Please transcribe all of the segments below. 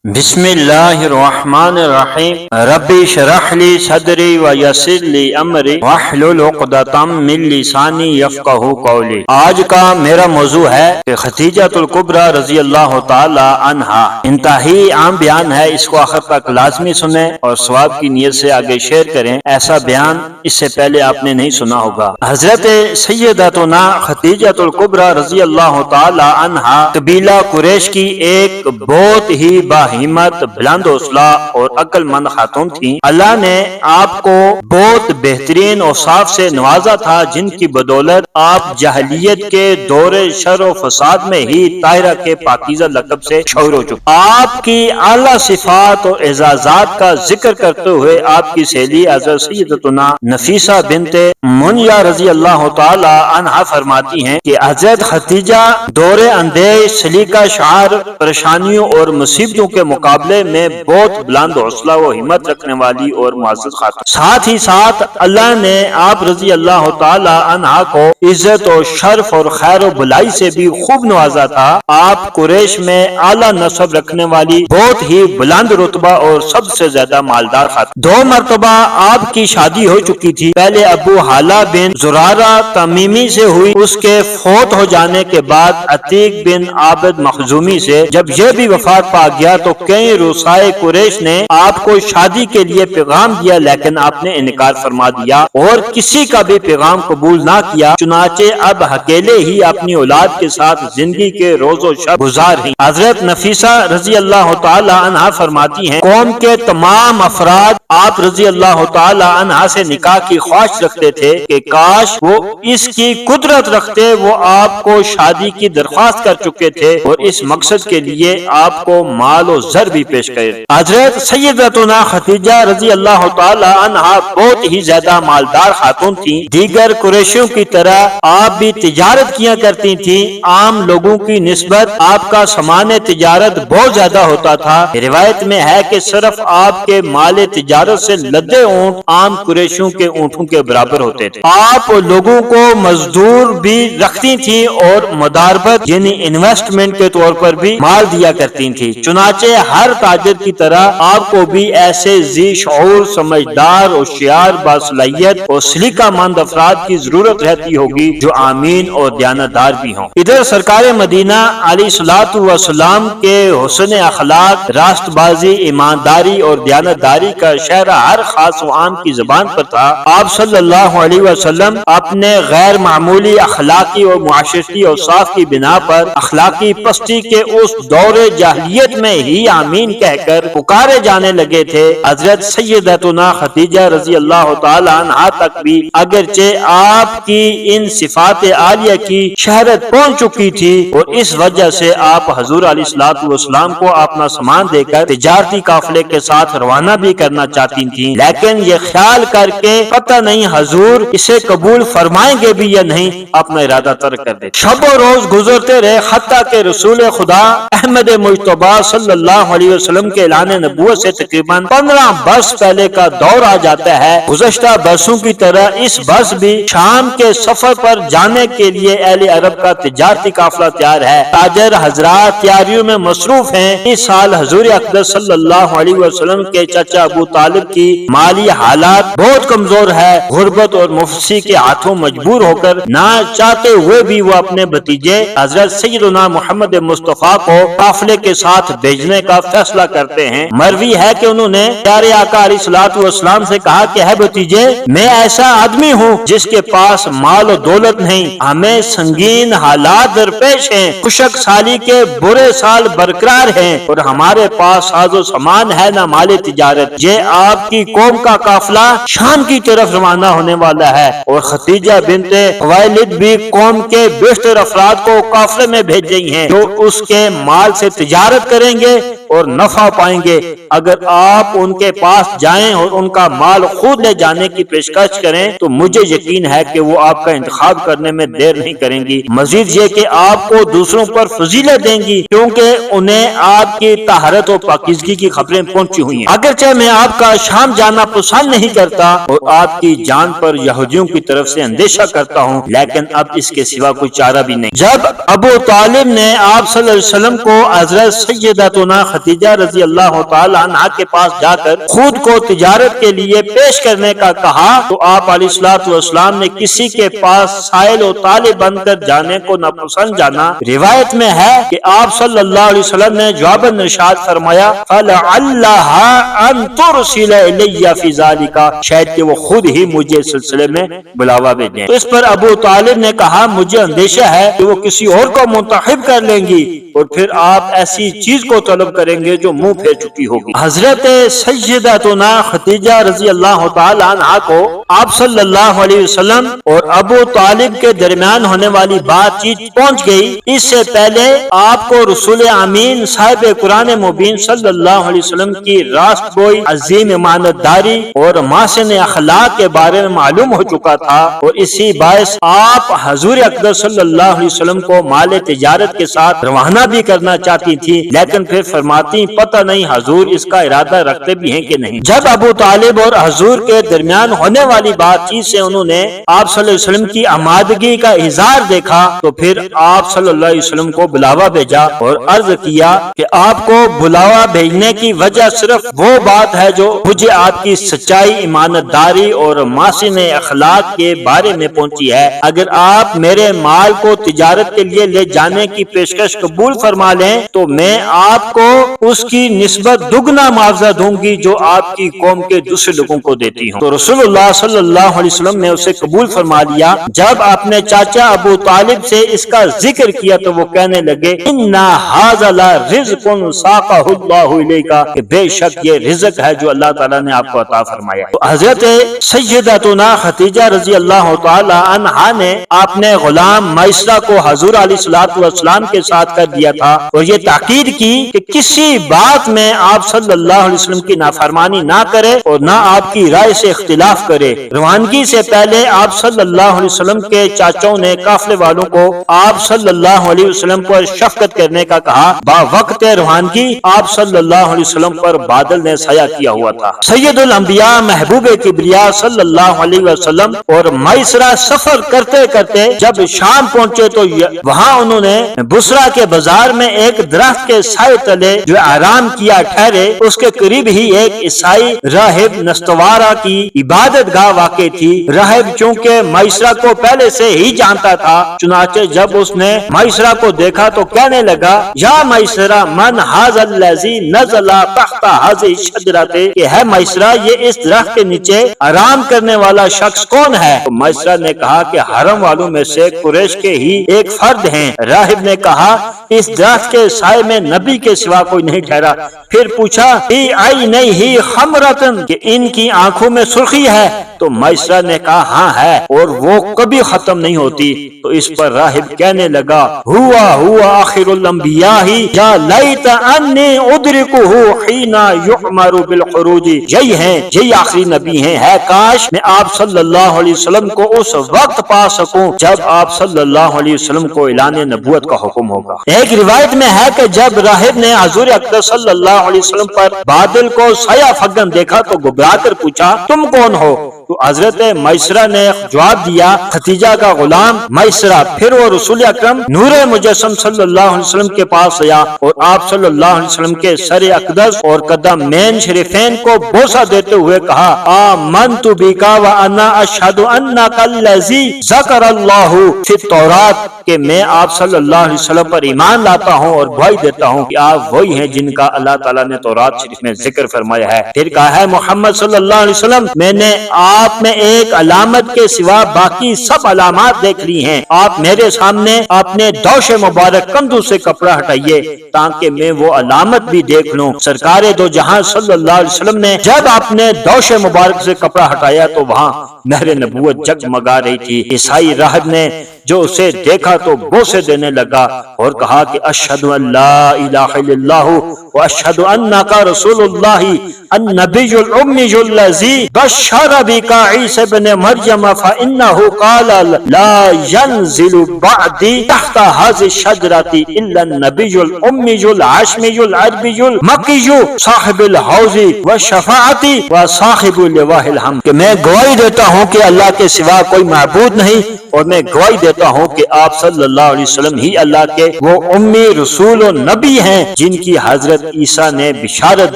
بسم اللہ الرحمن الرحیم ربی شرح لی صدری ویسر لی امری واحلل عقدۃ من لسانی یفقہوا قولی۔ آج کا میرا موضوع ہے کہ خدیجۃ الکبریٰ رضی اللہ تعالی عنہا، انتہائی عام بیان ہے، اس کو آخر تک لازمی سنیں اور ثواب کی نیت سے آگے شیئر کریں۔ ایسا بیان اس سے پہلے آپ نے نہیں سنا ہوگا۔ حضرت سیدتنا خدیجۃ الکبریٰ رضی اللہ تعالی عنہا قبیلہ قریش کی ایک بہت ہی ہمت، بلند حوصلہ اور عقل مند خاتون تھیں۔ اللہ نے آپ کو بہت بہترین اوصاف سے نوازا تھا، جن کی بدولت آپ جاہلیت کے دور شر و فساد میں ہی طاہرہ کے پاکیزہ لقب سے مشہور ہو چکے۔ آپ کی اعلیٰ صفات اور اعزازات کا ذکر کرتے ہوئے آپ کی سہیلی حضرت سیدتنا نفیسہ بنت منیہ رضی اللہ تعالی عنہا فرماتی ہیں کہ حضرت خدیجہ دور اندیش، سلیقہ شعار، پریشانیوں اور مصیبتوں کے مقابلے میں بہت بلند حوصلہ و ہمت رکھنے والی اور معزز خاتون، ساتھ ہی ساتھ اللہ نے آپ رضی اللہ تعالی عنہا کو عزت و شرف اور خیر و بلائی سے بھی خوب نوازا تھا۔ آپ قریش میں اعلیٰ نسب رکھنے والی بہت ہی بلند رتبہ اور سب سے زیادہ مالدار خاتون، 2 مرتبہ آپ کی شادی ہو چکی تھی۔ پہلے ابو حالہ بن زرارہ تمیمی سے ہوئی، اس کے فوت ہو جانے کے بعد عتیق بن عابد مخزومی سے۔ جب یہ بھی وفات پا گیا تو کئی رؤسائے قریش نے آپ کو شادی کے لیے پیغام دیا، لیکن آپ نے انکار فرما دیا اور کسی کا بھی پیغام قبول نہ کیا۔ چنانچہ اب اکیلے ہی اپنی اولاد کے ساتھ زندگی کے روز و شب گزار رہی۔ حضرت نفیسہ رضی اللہ تعالی عنہا فرماتی ہیں، قوم کے تمام افراد آپ رضی اللہ تعالی عنہا سے نکاح کی خواہش رکھتے تھے کہ کاش وہ اس کی قدرت رکھتے، وہ آپ کو شادی کی درخواست کر چکے تھے اور اس مقصد کے لیے آپ کو مال و زر بھی پیش کرے۔ حضرت سیدتنا خدیجہ رضی اللہ تعالی عنہا بہت ہی زیادہ مالدار خاتون تھیں۔ دیگر قریشیوں کی طرح آپ بھی تجارت کیا کرتی تھیں۔ عام لوگوں کی نسبت آپ کا سامان تجارت بہت زیادہ ہوتا تھا۔ روایت میں ہے کہ صرف آپ کے مال تجارت سے لدے اونٹ عام قریشیوں کے اونٹوں کے برابر ہوتے تھے۔ آپ لوگوں کو مزدور بھی رکھتی تھیں اور مداربت یعنی انویسٹمنٹ کے طور پر بھی مال دیا کرتی تھیں۔ چنانچہ ہر تاجر کی طرح آپ کو بھی ایسے ذی شعور، سمجھدار، ہوشیار، باصلاحیت اور سلیقہ مند افراد کی ضرورت رہتی ہوگی جو امین اور دیانتدار بھی ہوں۔ ادھر سرکار مدینہ علیہ الصلوۃ والسلام کے حسن اخلاق، راست بازی، ایمانداری اور دیانتداری کا شہرہ ہر خاص و عام کی زبان پر تھا۔ آپ صلی اللہ علیہ وسلم اپنے غیر معمولی اخلاقی اور معاشرتی اوصاف کی بنا پر اخلاقی پستی کے اس دور جاہلیت میں ہی آمین کہہ کر پکارے جانے لگے تھے۔ حضرت سیدتنا خدیجہ رضی اللہ تعالی عنہا تک بھی اگرچہ آپ کی ان صفات عالیہ کی شہرت پہنچ چکی تھی اور اس وجہ سے آپ حضور علیہ الصلوۃ والسلام کو اپنا سامان دے کر تجارتی قافلے کے ساتھ روانہ بھی کرنا چاہتی تھیں، لیکن یہ خیال کر کے پتہ نہیں حضور اسے قبول فرمائیں گے بھی یا نہیں، اپنا ارادہ ترک کر دے۔ شب و روز گزرتے رہے، حتیٰ کہ رسول خدا احمد مجتبی صلی اللہ علیہ وسلم کے اعلان نبوت سے تقریباً 15 برس پہلے کا دور آ جاتا ہے۔ گزشتہ برسوں کی طرح اس برس بھی شام کے سفر پر جانے کے لیے اہل عرب کا تجارتی قافلہ تیار ہے۔ تاجر حضرات تیاریوں میں مصروف ہیں۔ اس سال حضور اقدس صلی اللہ علیہ وسلم کے چچا ابو طالب کی مالی حالات بہت کمزور ہے۔ غربت اور مفلسی کے ہاتھوں مجبور ہو کر نہ چاہتے ہوئے بھی وہ اپنے بھتیجے حضرت سیدنا محمد مصطفیٰ کو قافلے کے ساتھ بھیجنے کا فیصلہ کرتے ہیں۔ مروی ہے کہ انہوں نے پیارے آقا علیہ الصلوۃ والسلام سے کہا کہ ہے بھتیجے، میں ایسا آدمی ہوں جس کے پاس مال و دولت نہیں، ہمیں سنگین حالات درپیش ہیں، خشک سالی کے برے سال برقرار ہیں اور ہمارے پاس ساز و سامان ہے نہ مال تجارت۔ یہ آپ کی قوم کا قافلہ شام کی طرف روانہ ہونے والا ہے اور خدیجہ بنت خویلد بھی قوم کے بیشتر افراد کو قافلے میں بھیج رہی ہیں جو اس کے مال سے تجارت کریں گے اور نفع پائیں گے۔ اگر آپ ان کے پاس جائیں اور ان کا مال خود لے جانے کی پیشکش کریں تو مجھے یقین ہے کہ وہ آپ کا انتخاب کرنے میں دیر نہیں کریں گی، مزید یہ کہ آپ کو دوسروں پر فضیلت دیں گی کیونکہ انہیں آپ کی طہارت و پاکیزگی کی خبریں پہنچی ہوئی ہیں۔ اگرچہ میں آپ کا شام جانا پسند نہیں کرتا اور آپ کی جان پر یہودیوں کی طرف سے اندیشہ کرتا ہوں، لیکن اب اس کے سوا کوئی چارہ بھی نہیں۔ جب ابو طالب نے آپ صلی اللہ علیہ وسلم کو حضرت سیدتنا سیدتنا خدیجہ رضی اللہ تعالی عنہا کے پاس جا کر خود کو تجارت کے لیے پیش کرنے کا کہا تو آپ علیہ الصلوۃ والسلام نے کسی کے پاس سائل و طالب بن کر جانے کو ناپسند جانا۔ روایت میں ہے کہ آپ صلی اللہ علیہ وسلم نے جواباً ارشاد فرمایا فَلَعَلَّهَا أَن تُرْسِلَ إِلَيَّ فِي ذَلِكَ، شاید کہ وہ خود ہی مجھے اس سلسلے میں بلاوا بھیجیں۔ تو اس پر ابو طالب نے کہا مجھے اندیشہ ہے کہ وہ کسی اور کو منتخب کر لیں گی اور پھر آپ ایسی چیز کو طلب کریں گے جو منہ پھیر چکی ہوگی۔ حضرت سیدتنا خدیجہ رضی اللہ تعالی عنہا کو آپ صلی اللہ علیہ وسلم اور ابو طالب کے درمیان ہونے والی بات چیت پہنچ گئی۔ اس سے پہلے آپ کو رسول امین صاحب قرآن مبین صلی اللہ علیہ وسلم کی راست گوئی، عظیم امانت داری اور محسن اخلاق کے بارے میں معلوم ہو چکا تھا، اور اسی باعث آپ حضور اقدس صلی اللہ علیہ وسلم کو مال تجارت کے ساتھ روانہ بھی کرنا چاہتی تھی، لیکن پھر فرماتی پتہ نہیں حضور اس کا ارادہ رکھتے بھی ہیں کہ نہیں۔ جب ابو طالب اور حضور کے درمیان ہونے والی بات چیت سے انہوں نے آپ صلی اللہ علیہ وسلم کی آمادگی کا اظہار دیکھا تو پھر آپ صلی اللہ علیہ وسلم کو بلاوا بھیجا اور عرض کیا کہ آپ کو بلاوا بھیجنے کی وجہ صرف وہ بات ہے جو مجھے آپ کی سچائی، امانت داری اور محسن اخلاق کے بارے میں پہنچی ہے۔ اگر آپ میرے مال کو تجارت کے لیے لے جانے کی پیشکش قبول فرما لیں تو میں آپ کو اس کی نسبت دگنا معاوضہ دوں گی جو آپ کی قوم کے دوسرے لوگوں کو دیتی ہوں۔ تو رسول اللہ صلی اللہ علیہ وسلم نے اسے قبول فرما لیا۔ جب آپ نے چاچا ابو طالب سے اس کا ذکر کیا تو وہ کہنے لگے اِنَّ هَذَا لَرِزْقٌ سَاقَهُ اللَّهُ إِلَيْكَ، کہ بے شک یہ رزق ہے جو اللہ تعالیٰ نے آپ کو عطا فرمایا ہے۔ تو حضرت سیدتنا خدیجہ رضی اللہ تعالی عنہا نے اپنے غلام میسرہ کو حضور علیہ الصلوۃ والسلام کے ساتھ کر دیا تھا اور یہ تاکید کی کہ کسی بات میں آپ صلی اللہ علیہ وسلم کی نافرمانی نہ کرے اور نہ آپ کی رائے سے اختلاف کرے۔ روانگی سے پہلے آپ صلی اللہ علیہ وسلم کے چاچوں نے قافلے والوں کو آپ صلی اللہ علیہ وسلم پر شفقت کرنے کا کہا۔ با وقت روانگی آپ صلی اللہ علیہ وسلم پر بادل نے سایہ کیا ہوا تھا۔ سید الانبیاء محبوب کبریا صلی اللہ علیہ وسلم اور میسرہ سفر کرتے کرتے جب شام پہنچے تو وہاں انہوں نے بصرہ کے بازار میں ایک درخت کے سائے تلے جو آرام کیا ٹھہرے، اس کے قریب ہی ایک عیسائی راہب نستوارہ کی عبادت گاہ واقع تھی۔ راہب چونکہ میسرہ کو پہلے سے ہی جانتا تھا، چنانچہ جب اس نے میسرہ کو دیکھا تو کہنے لگا یا میسرہ من ھذا الذی نزل تحت ھذہ الشجرہ، کہ ہے میسرہ یہ اس درخت کے نیچے آرام کرنے والا شخص کون ہے؟ تو میسرہ نے کہا کہ حرم والوں میں سے قریش کے ہی ایک فرد ہیں۔ راہب نے کہا اس درخت کے سائے میں نبی کے سوا کوئی نہیں ٹھہرا۔ پھر پوچھا فی عینیہ خمرۃ، کہ ان کی آنکھوں میں سرخی ہے؟ تو میسرہ نے کہا ہاں ہے اور وہ کبھی ختم نہیں ہوتی۔ تو اس پر راہب کہنے لگا ہوا آخر الانبیاء یا لیت انی ادرکہ حین یؤمر بالخروج، یہی آخری نبی ہیں، ہے کاش میں آپ صلی اللہ علیہ وسلم کو اس وقت پا سکوں جب آپ صلی اللہ علیہ وسلم کو اعلان نبوت کا حکم ہوگا۔ ایک روایت میں ہے کہ جب راہب نے حضور اقدس صلی اللہ علیہ وسلم پر بادل کو سایہ فگن دیکھا تو گھبرا کر پوچھا تم کون ہو؟ تو حضرت میسرہ نے جواب دیا خدیجہ کا غلام میسرہ۔ پھر وہ رسول اکرم نور مجسم صلی اللہ علیہ وسلم کے پاس آیا اور آپ صلی اللہ علیہ وسلم کے سر اقدس اور قدمین شریفین کو بوسہ دیتے ہوئے کہا آمنت بک وانا اشہد انک الذی ذکر اللہ فی التوراۃ، کہ میں آپ صلی اللہ علیہ وسلم پر ایمان لاتا ہوں اور گواہی دیتا ہوں کہ آپ وہی ہیں جن کا اللہ تعالیٰ نے تورات شریف میں ذکر فرمایا ہے۔ پھر کہا ہے محمد صلی اللہ علیہ وسلم میں نے آپ میں ایک علامت کے سوا باقی سب علامات دیکھ لی ہیں، آپ میرے سامنے اپنے دوش مبارک کندھوں سے کپڑا ہٹائیے تاکہ میں وہ علامت بھی دیکھ لوں۔ سرکار دو جہاں صلی اللہ علیہ وسلم نے جب اپنے دوش مبارک سے کپڑا ہٹایا تو وہاں مہر نبوت جگمگا رہی تھی۔ عیسائی راہب نے جو اسے دیکھا تو بوسے دینے لگا اور کہا کہ اشہد ان لا الہ الا اللہ واشہد انک رسول اللہ النبی الامی الذی بشر بک عیسی ابن مریم فانہ قال لا ينزل بعدی تحت ھذہ الشجرۃ الا النبی الامی الہاشمی العربی المکی صاحب الحوض والشفاعۃ وصاحب لواء الحمد، کہ میں گواہی دیتا ہوں کہ اللہ کے سوا کوئی معبود نہیں، اور میں گواہی دیتا ہوں کہ آپ صلی اللہ علیہ وسلم ہی اللہ کے وہ امی رسول و نبی ہیں جن کی حضرت عیسیٰ نے بشارت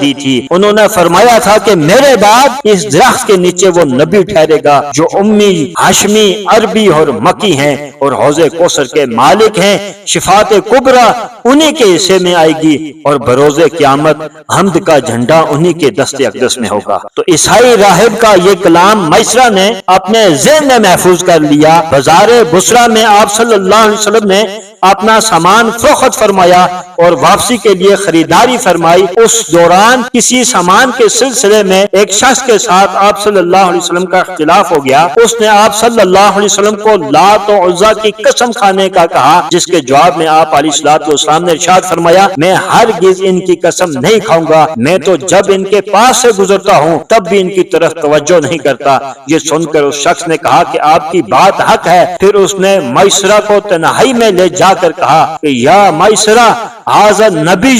دی تھی۔ انہوں نے فرمایا تھا کہ میرے بعد اس درخت کے نیچے وہ نبی ٹھہرے گا جو امی، ہاشمی، عربی اور مکی ہیں، اور حوض کوثر کے مالک ہیں۔ شفاعت کبریٰ انہی کے حصے میں آئے گی، اور بروز قیامت حمد کا جھنڈا انہی کے دست اقدس میں ہوگا۔ تو عیسائی راہب کا یہ کلام میسرہ نے اپنے ذہن میں محفوظ کر لیا۔ بازار بصرہ میں آپ صلی اللہ علیہ وسلم نے اپنا سامان فروخت فرمایا اور واپسی کے لیے خریداری فرمائی۔ اس دوران کسی سامان کے سلسلے میں ایک شخص کے ساتھ آپ صلی اللہ علیہ وسلم کا اختلاف ہو گیا۔ اس نے آپ صلی اللہ علیہ وسلم کو لات و عزیٰ کی قسم کھانے کا کہا، جس کے جواب میں آپ علیہ السلام نے ارشاد فرمایا، میں ہرگز ان کی قسم نہیں کھاؤں گا، میں تو جب ان کے پاس سے گزرتا ہوں تب بھی ان کی طرف توجہ نہیں کرتا۔ یہ سن کر اس شخص نے کہا کہ آپ کی بات حق ہے۔ پھر اس نے میسرہ کو تنہائی میں لے جا کر کہا کہ یا میسرہ، ھذا النبی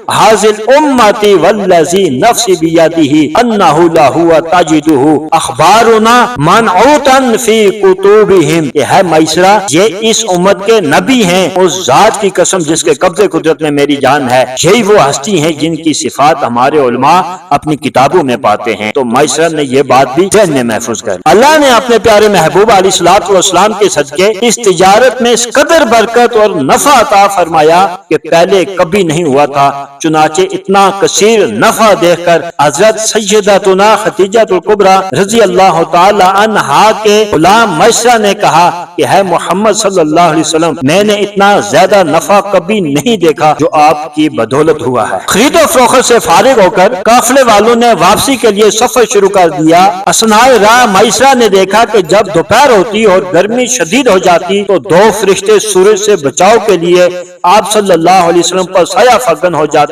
ھذی الامۃ والذی نفسی بیدہ انہ لہو تجدہ اخبارنا منعوتا فی کتبہم، کہ ہے میسرہ یہ اس امت کے نبی ہیں، اس ذات کی قسم جس کے قبضے قدرت میں میری جان ہے، یہی وہ ہستی ہیں جن کی صفات ہمارے علماء اپنی کتابوں میں پاتے ہیں۔ تو میسرہ نے یہ بات بھی ذہن میں محفوظ کر لی۔ اللہ نے اپنے پیارے محبوب علیہ السلام کے صدقے اس تجارت میں اس قدر برکت اور نفع عطا فرمایا کہ پہلے کبھی نہیں ہوا تھا۔ چنانچہ اتنا کثیر نفع دیکھ کر حضرت سیدتنا خدیجہ الکبریٰ رضی اللہ تعالی عنہا کے غلام میسرہ نے کہا کہ ہے محمد صلی اللہ علیہ وسلم، میں نے اتنا زیادہ نفع کبھی نہیں دیکھا جو آپ کی بدولت ہوا ہے۔ خرید و فروخت سے فارغ ہو کر قافلے والوں نے واپسی کے لیے سفر شروع کر دیا۔ اثناء راہ میسرہ نے دیکھا کہ جب دوپہر ہوتی اور گرمی شدید ہو جاتی تو دو فرشتے سورج سے بچاؤ کے لیے آپ صلی اللہ علیہ وسلم پر سایہ فگن ہو جاتے۔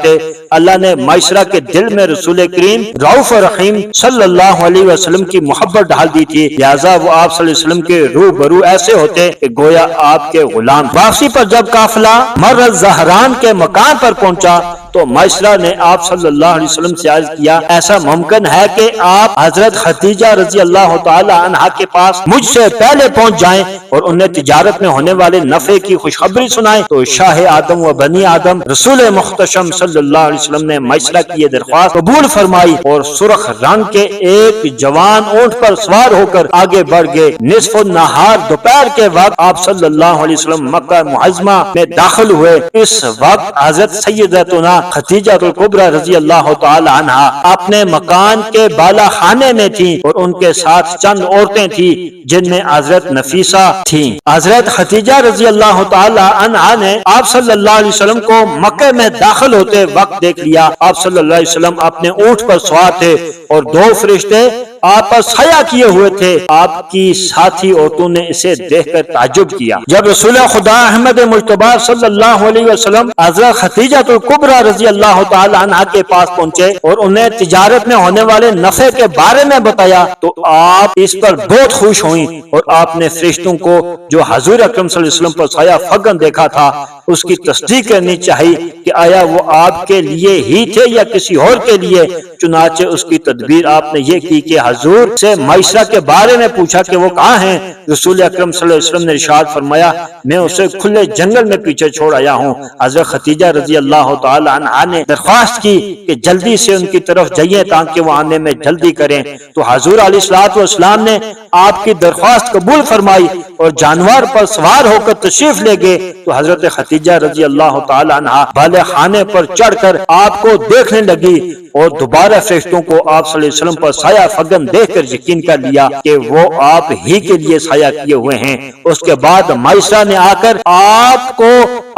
اللہ نے میسرہ کے دل میں رسول کریم رؤوف رحیم صلی اللہ علیہ وسلم کی محبت ڈال دی تھی، لہذا وہ آپ صلی اللہ علیہ وسلم کے روبرو ایسے ہوتے کہ گویا آپ کے غلام۔ واپسی پر جب قافلہ مر الزہران کے مکان پر پہنچا تو میسرہ نے آپ صلی اللہ علیہ وسلم سے عرض کیا، ایسا ممکن ہے کہ آپ حضرت خدیجہ رضی اللہ تعالی عنہا کے پاس مجھ سے پہلے پہنچ جائیں اور انہیں تجارت میں ہونے والے نفع کی خوشخبری سنائیں؟ تو شاہ آدم و بنی آدم رسول محتشم صلی اللہ علیہ وسلم نے میسرہ کی یہ درخواست قبول فرمائی اور سرخ رنگ کے ایک جوان اونٹ پر سوار ہو کر آگے بڑھ گئے۔ نصف النہار دوپہر کے وقت آپ صلی اللہ علیہ وسلم مکہ معظمہ میں داخل ہوئے۔ اس وقت حضرت سیدتنا خدیجہ الکبریٰ رضی اللہ تعالی عنہا اپنے مکان کے بالا خانے میں تھیں اور ان کے ساتھ چند عورتیں تھیں جن میں حضرت نفیسہ تھیں۔ حضرت خدیجہ رضی اللہ تعالی عنہا نے آپ صلی اللہ علیہ وسلم کو مکہ میں داخل ہوتے وقت دیکھ لیا۔ آپ صلی اللہ علیہ وسلم اپنے اونٹ پر سوار تھے اور دو فرشتے آپ پر سایہ کیے ہوئے تھے۔ آپ کی ساتھی عورتوں نے اسے دیکھ کر تعجب کیا۔ جب رسول خدا احمد مجتبی صلی اللہ علیہ وسلم حضرت خدیجہ الکبریٰ رضی اللہ تعالی عنہا کے پاس پہنچے اور انہیں تجارت میں ہونے والے نفع کے بارے میں بتایا تو آپ اس پر بہت خوش ہوئیں اور آپ نے فرشتوں کو جو حضور اکرم صلی اللہ علیہ وسلم پر سایہ فگن دیکھا تھا اس کی تصدیق کرنی چاہیے کہ آیا وہ آپ کے لیے ہی تھے یا کسی اور کے لیے۔ چنانچہ اس کی تدبیر آپ نے یہ کی کہ حضور سے میسرہ کے بارے میں پوچھا کہ وہ کہاں ہیں۔ رسول اکرم صلی اللہ علیہ وسلم نے ارشاد فرمایا، میں اسے کھلے جنگل میں پیچھے چھوڑ آیا ہوں۔ حضرت خدیجہ رضی اللہ تعالی عنہا نے درخواست کی کہ جلدی سے ان کی طرف جائیے تاکہ وہ آنے میں جلدی کریں۔ تو حضور علیہ السلام نے آپ کی درخواست قبول فرمائی اور جانور پر سوار ہو کر تشریف لے گئے۔ تو حضرت خدیجہ رضی اللہ تعالی عنہا بالے خانے پر چڑھ کر آپ کو دیکھنے لگی اور دوبارہ فرشتوں کو آپ صلی اللہ علیہ وسلم پر سایہ فگن دیکھ کر یقین کر لیا کہ وہ آپ ہی کے لیے سایہ کیے ہوئے ہیں۔ اس کے بعد میسرہ نے آ کر آپ کو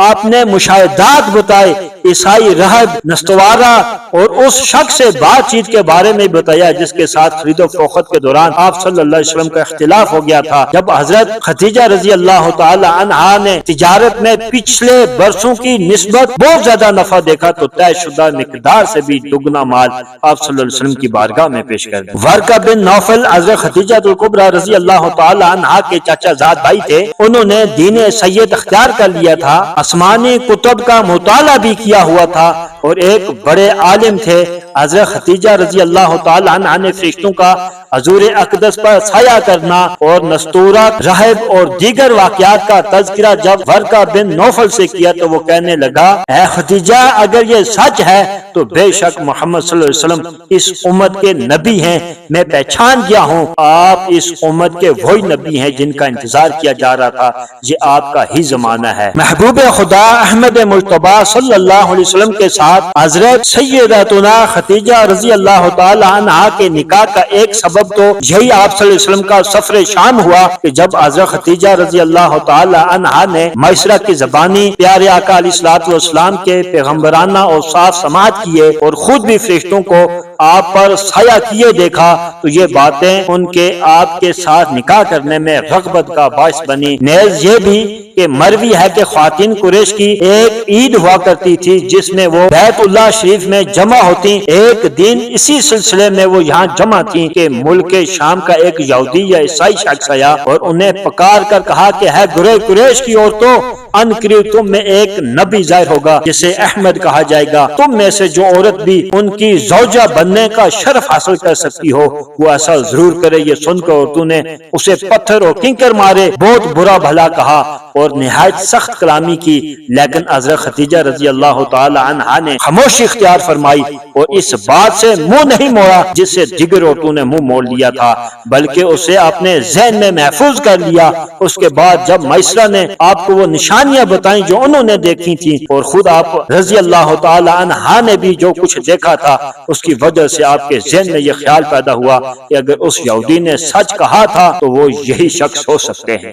اپنے مشاہدات بتائے، عیسائی راہب نستوارہ اور اس شخص سے بات چیت کے بارے میں بتایا جس کے ساتھ خرید و فروخت کے دوران آپ صلی اللہ علیہ وسلم کا اختلاف ہو گیا تھا۔ جب حضرت خدیجہ رضی اللہ تعالی عنہا نے تجارت میں پچھلے برسوں کی نسبت بہت زیادہ نفع دیکھا تو طے شدہ مقدار سے بھی دگنا مال آپ صلی اللہ علیہ وسلم کی بارگاہ میں پیش کر دیا۔ ورقہ بن نوفل حضرت خدیجہ الکبریٰ رضی اللہ تعالی عنہا کے چاچا زاد بھائی تھے۔ انہوں نے دین سید اختیار کر لیا تھا، آسمانی کتب کا مطالعہ بھی کیا ہوا تھا اور ایک بڑے عالم تھے۔ حضرت خدیجہ رضی اللہ تعالی عنہا نے فرشتوں کا حضور اقدس پر سایہ کرنا اور نستورات، راہب اور دیگر واقعات کا تذکرہ جب ورقہ بن نوفل سے کیا تو وہ کہنے لگا، اے خدیجہ اگر یہ سچ ہے تو بے شک محمد صلی اللہ علیہ وسلم اس امت کے نبی ہیں، میں پہچان گیا ہوں آپ اس امت کے وہی نبی ہیں جن کا انتظار کیا جا رہا تھا، یہ آپ کا ہی زمانہ ہے۔ محبوب خدا احمد مجتبی صلی اللہ علیہ وسلم کے ساتھ حضرت سیدتنا خدیجہ رضی اللہ تعالی عنہا کے نکاح کا ایک سبب تو یہی آپ صلی اللہ علیہ وسلم کا سفر شام ہوا کہ جب حضرت خدیجہ رضی اللہ تعالی عنہا نے میسرہ کی زبانی پیارے آقا علیہ الصلوۃ والسلام کے پیغمبرانہ اور صاف سماعت کیے اور خود بھی فرشتوں کو آپ پر سایہ کیے دیکھا تو یہ باتیں ان کے آپ کے ساتھ نکاح کرنے میں رغبت کا باعث بنی۔ نیز یہ بھی کہ مروی ہے کہ خواتین قریش کی ایک عید ہوا کرتی تھی جس میں وہ بیت اللہ شریف میں جمع ہوتی۔ ایک دن اسی سلسلے میں وہ یہاں جمع تھی کہ ملک شام کا ایک یہودی یا عیسائی شخص آیا اور انہیں پکار کر کہا کہ ہے گرے قریش کی عورتوں، ان قریب تم میں ایک نبی ظاہر ہوگا جسے احمد کہا جائے گا، تم میں سے جو عورت بھی ان کی زوجہ بننے کا شرف حاصل کر سکتی ہو وہ ایسا ضرور کرے۔ یہ سن کر عورتوں نے اسے پتھر اور کنکر مارے، بہت برا بھلا کہا اور نہایت سخت کلامی کی، لیکن حضرت خدیجہ رضی اللہ تعالی عنہا نے خاموشی اختیار فرمائی اور اس بات سے منہ نہیں موڑا جس سے دیگر عورتوں نے منہ موڑ لیا تھا، بلکہ اسے اپنے ذہن میں محفوظ کر لیا۔ اس کے بعد جب میسرہ نے آپ کو وہ نشانیاں بتائیں جو انہوں نے دیکھی تھیں اور خود آپ رضی اللہ تعالی عنہا نے بھی جو کچھ دیکھا تھا، اس کی وجہ سے آپ کے ذہن میں یہ خیال پیدا ہوا کہ اگر اس یہودی نے سچ کہا تھا تو وہ یہی شخص ہو سکتے ہیں۔